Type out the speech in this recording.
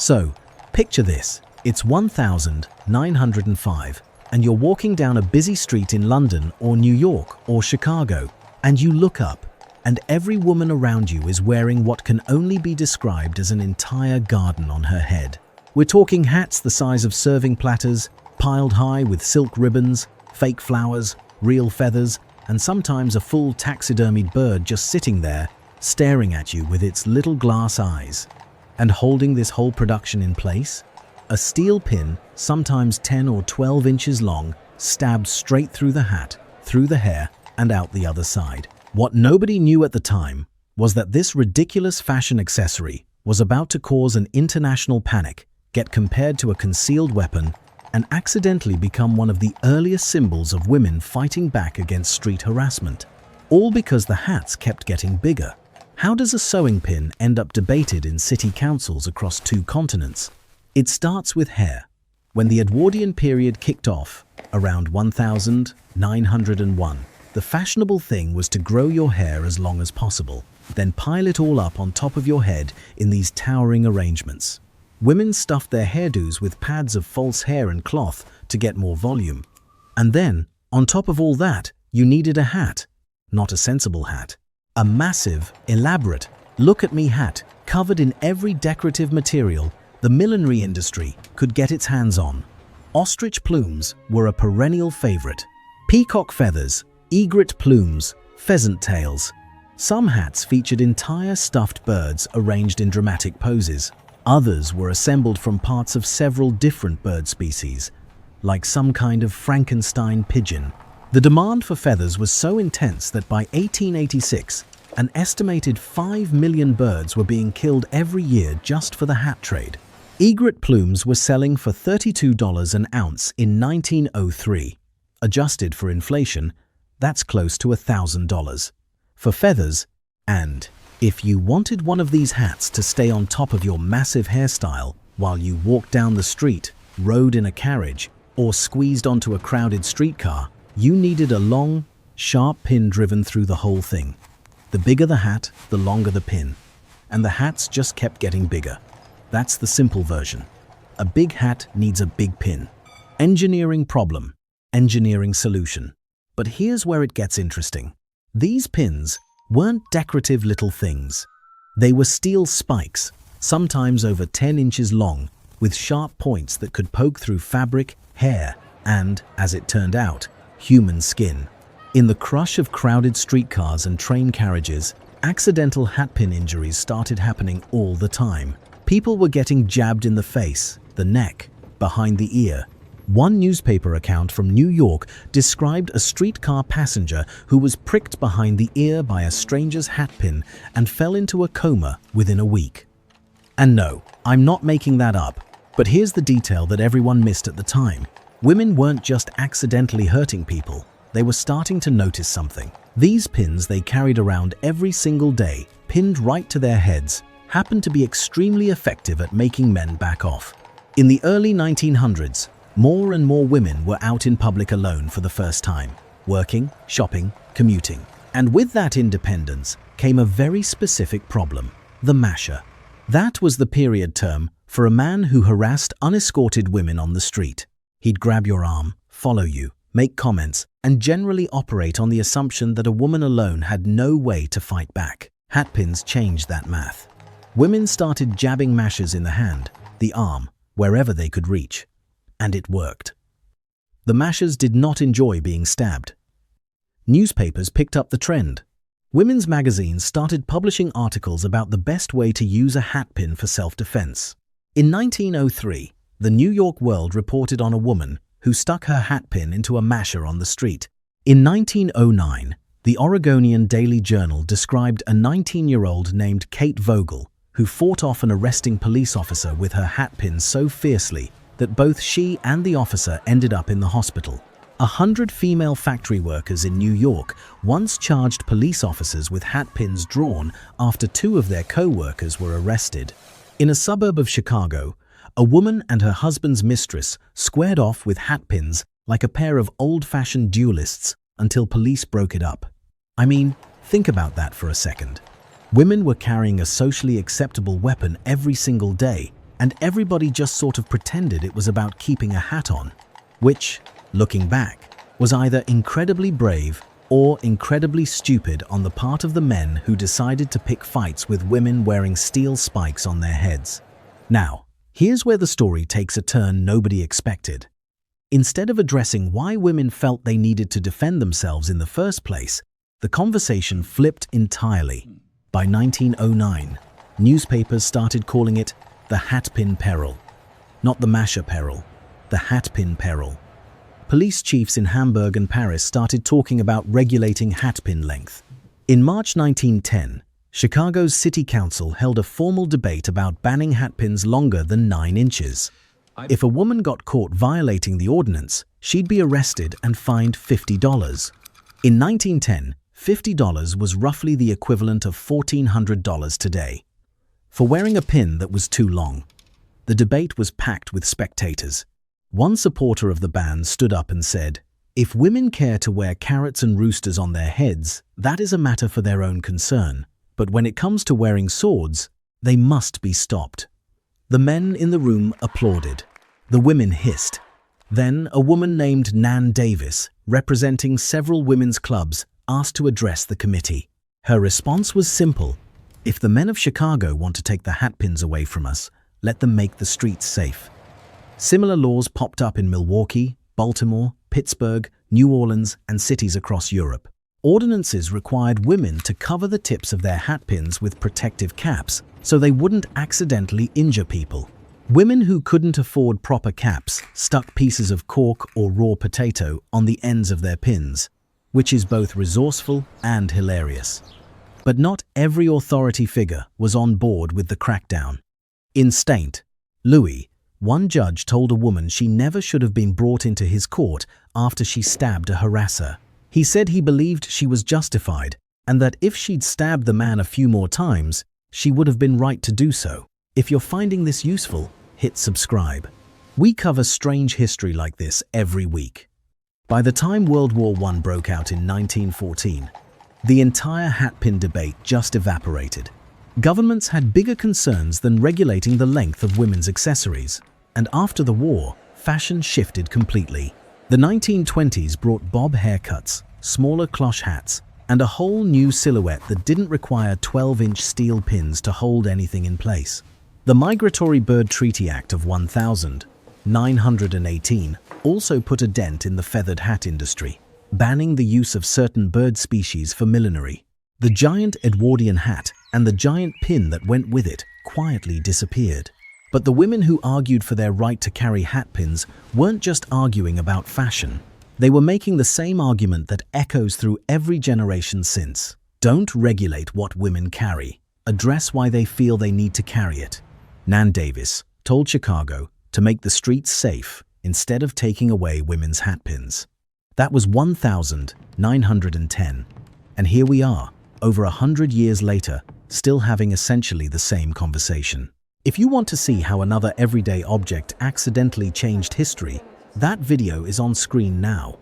So, picture this. It's 1905, and you're walking down a busy street in London or New York or Chicago, and you look up, and every woman around you is wearing what can only be described as an entire garden on her head. We're talking hats the size of serving platters, piled high with silk ribbons, fake flowers, real feathers, and sometimes a full taxidermied bird just sitting there, staring at you with its little glass eyes. And holding this whole production in place? A steel pin, sometimes 10 or 12 inches long, stabbed straight through the hat, through the hair, and out the other side. What nobody knew at the time was that this ridiculous fashion accessory was about to cause an international panic, get compared to a concealed weapon, and accidentally become one of the earliest symbols of women fighting back against street harassment. All because the hats kept getting bigger. How does a sewing pin end up debated in city councils across 2 continents? It starts with hair. When the Edwardian period kicked off, around 1901, the fashionable thing was to grow your hair as long as possible, then pile it all up on top of your head in these towering arrangements. Women stuffed their hairdos with pads of false hair and cloth to get more volume. And then, on top of all that, you needed a hat. Not a sensible hat. A massive, elaborate, look-at-me hat covered in every decorative material the millinery industry could get its hands on. Ostrich plumes were a perennial favorite. Peacock feathers, egret plumes, pheasant tails. Some hats featured entire stuffed birds arranged in dramatic poses. Others were assembled from parts of several different bird species, like some kind of Frankenstein pigeon. The demand for feathers was so intense that by 1886, an estimated 5 million birds were being killed every year just for the hat trade. Egret plumes were selling for $32 an ounce in 1903. Adjusted for inflation, that's close to $1,000. For feathers, and if you wanted one of these hats to stay on top of your massive hairstyle while you walked down the street, rode in a carriage, or squeezed onto a crowded streetcar, you needed a long, sharp pin driven through the whole thing. The bigger the hat, the longer the pin. And the hats just kept getting bigger. That's the simple version. A big hat needs a big pin. Engineering problem, engineering solution. But here's where it gets interesting. These pins weren't decorative little things. They were steel spikes, sometimes over 10 inches long, with sharp points that could poke through fabric, hair, and, as it turned out, human skin. In the crush of crowded streetcars and train carriages, accidental hatpin injuries started happening all the time. People were getting jabbed in the face, the neck, behind the ear. One newspaper account from New York described a streetcar passenger who was pricked behind the ear by a stranger's hatpin and fell into a coma within a week. And no, I'm not making that up, but here's the detail that everyone missed at the time. Women weren't just accidentally hurting people, they were starting to notice something. These pins they carried around every single day, pinned right to their heads, happened to be extremely effective at making men back off. In the early 1900s, more and more women were out in public alone for the first time, working, shopping, commuting. And with that independence came a very specific problem, the masher. That was the period term for a man who harassed unescorted women on the street. He'd grab your arm, follow you, make comments, and generally operate on the assumption that a woman alone had no way to fight back. Hatpins changed that math. Women started jabbing mashers in the hand, the arm, wherever they could reach. And it worked. The mashers did not enjoy being stabbed. Newspapers picked up the trend. Women's magazines started publishing articles about the best way to use a hatpin for self-defense. In 1903, the New York World reported on a woman who stuck her hatpin into a masher on the street. In 1909, the Oregonian Daily Journal described a 19-year-old named Kate Vogel who fought off an arresting police officer with her hatpin so fiercely that both she and the officer ended up in the hospital. 100 female factory workers in New York once charged police officers with hatpins drawn after 2 of their co-workers were arrested. In a suburb of Chicago, a woman and her husband's mistress squared off with hatpins like a pair of old-fashioned duelists until police broke it up. I mean, think about that for a second. Women were carrying a socially acceptable weapon every single day, and everybody just sort of pretended it was about keeping a hat on, which, looking back, was either incredibly brave or incredibly stupid on the part of the men who decided to pick fights with women wearing steel spikes on their heads. Now, here's where the story takes a turn nobody expected. Instead of addressing why women felt they needed to defend themselves in the first place, the conversation flipped entirely. By 1909, newspapers started calling it the Hatpin Peril. Not the Masher Peril, the Hatpin Peril. Police chiefs in Hamburg and Paris started talking about regulating hatpin length. In March 1910, Chicago's City Council held a formal debate about banning hatpins longer than 9 inches. If a woman got caught violating the ordinance, she'd be arrested and fined $50. In 1910, $50 was roughly the equivalent of $1,400 today. For wearing a pin that was too long. The debate was packed with spectators. One supporter of the ban stood up and said, "If women care to wear carrots and roosters on their heads, that is a matter for their own concern. But when it comes to wearing swords, they must be stopped." The men in the room applauded. The women hissed. Then a woman named Nan Davis, representing several women's clubs, asked to address the committee. Her response was simple. "If the men of Chicago want to take the hatpins away from us, let them make the streets safe." Similar laws popped up in Milwaukee, Baltimore, Pittsburgh, New Orleans, and cities across Europe. Ordinances required women to cover the tips of their hatpins with protective caps so they wouldn't accidentally injure people. Women who couldn't afford proper caps stuck pieces of cork or raw potato on the ends of their pins, which is both resourceful and hilarious. But not every authority figure was on board with the crackdown. In St. Louis, one judge told a woman she never should have been brought into his court after she stabbed a harasser. He said he believed she was justified and that if she'd stabbed the man a few more times, she would have been right to do so. If you're finding this useful, hit subscribe. We cover strange history like this every week. By the time World War I broke out in 1914, the entire hatpin debate just evaporated. Governments had bigger concerns than regulating the length of women's accessories. And after the war, fashion shifted completely. The 1920s brought bob haircuts, smaller cloche hats, and a whole new silhouette that didn't require 12-inch steel pins to hold anything in place. The Migratory Bird Treaty Act of 1918 also put a dent in the feathered hat industry, banning the use of certain bird species for millinery. The giant Edwardian hat and the giant pin that went with it quietly disappeared. But the women who argued for their right to carry hatpins weren't just arguing about fashion. They were making the same argument that echoes through every generation since. Don't regulate what women carry. Address why they feel they need to carry it. Nan Davis told Chicago to make the streets safe instead of taking away women's hatpins. That was 1910. And here we are, over 100 years later, still having essentially the same conversation. If you want to see how another everyday object accidentally changed history, that video is on screen now.